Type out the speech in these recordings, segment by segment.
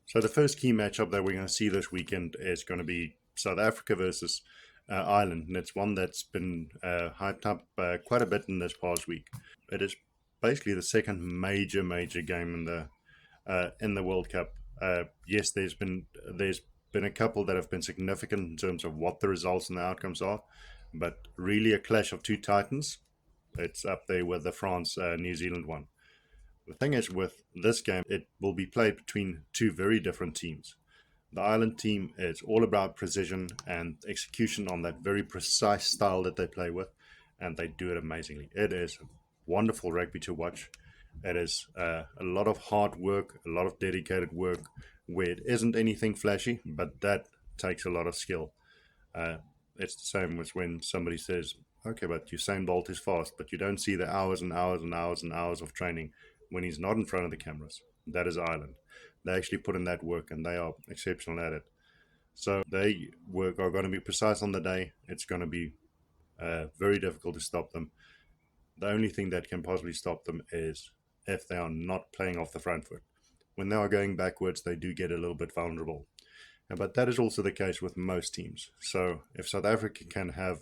So the first key matchup that we're going to see this weekend is going to be South Africa versus Ireland, and it's one that's been hyped up quite a bit in this past week. It is basically the second major game in the World Cup. Yes, there's been a couple that have been significant in terms of what the results and the outcomes are, but really a clash of two titans. It's up there with the France New Zealand one. The thing is, with this game, it will be played between two very different teams. The Ireland team is all about precision and execution on that very precise style that they play with, and they do it amazingly. It is wonderful rugby to watch. It is a lot of hard work, a lot of dedicated work, where it isn't anything flashy, but that takes a lot of skill. Uh, it's the same as when somebody says, okay, but Usain Bolt is fast, but you don't see the hours and hours and hours and hours of training when he's not in front of the cameras. That is Ireland. They actually put in that work and they are exceptional at it. So they are going to be precise on the day. It's going to be very difficult to stop them. The only thing that can possibly stop them is if they are not playing off the front foot. When they are going backwards, they do get a little bit vulnerable. But that is also the case with most teams. So if South Africa can have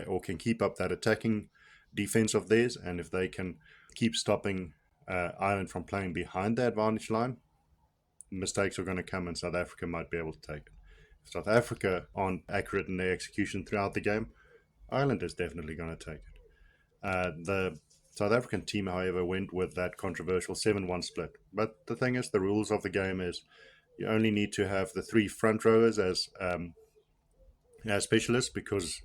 or can keep up that attacking defense of theirs, and if they can keep stopping Ireland from playing behind the advantage line, mistakes are going to come and South Africa might be able to take it. If South Africa aren't accurate in their execution throughout the game, Ireland is definitely going to take it. The South African team, however, went with that controversial 7-1 split. But the thing is, the rules of the game is you only need to have the three front rowers as specialists because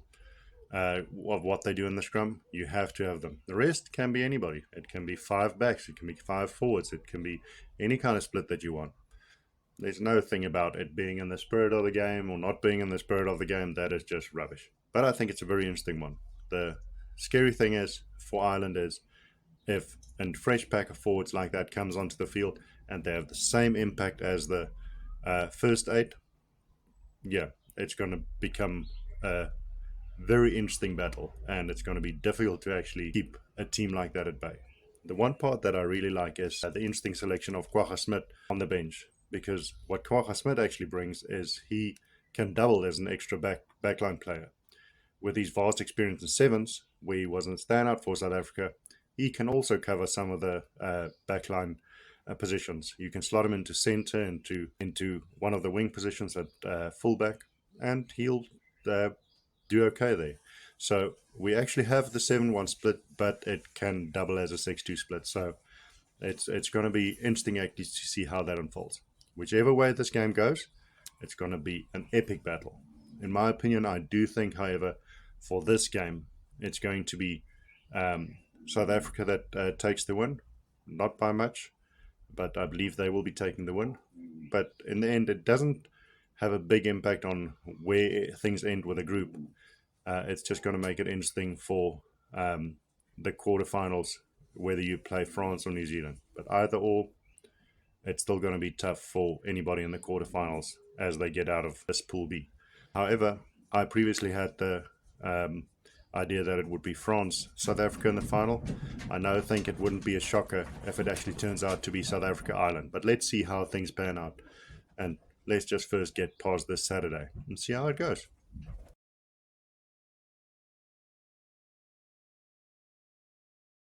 of what they do in the scrum. You have to have them. The rest can be anybody. It can be five backs, it can be five forwards, it can be any kind of split that you want. There's no thing about it being in the spirit of the game or not being in the spirit of the game. That is just rubbish. But I think it's a very interesting one. The scary thing is for Ireland is if a fresh pack of forwards like that comes onto the field and they have the same impact as the first eight, yeah, it's going to become a very interesting battle, and it's going to be difficult to actually keep a team like that at bay. The one part that I really like is the interesting selection of Kwagga Smith on the bench, because what Kwagga Smith actually brings is he can double as an extra backline player. With his vast experience in sevens, where he was a standout for South Africa, he can also cover some of the backline positions. You can slot him into centre, into one of the wing positions at fullback, and he'll do okay there. So we actually have the 7-1 split, but it can double as a 6-2 split. So it's going to be interesting actually to see how that unfolds. Whichever way this game goes, it's going to be an epic battle. In my opinion, I do think, however, for this game, it's going to be South Africa that takes the win. Not by much, but I believe they will be taking the win. But in the end, it doesn't have a big impact on where things end with a group. It's just going to make it interesting for the quarterfinals, whether you play France or New Zealand. But either or, it's still going to be tough for anybody in the quarterfinals as they get out of this Pool B. However, I previously had the idea that it would be France, South Africa in the final. I now think it wouldn't be a shocker if it actually turns out to be South Africa, Ireland. But let's see how things pan out. And let's just first get past this Saturday and see how it goes.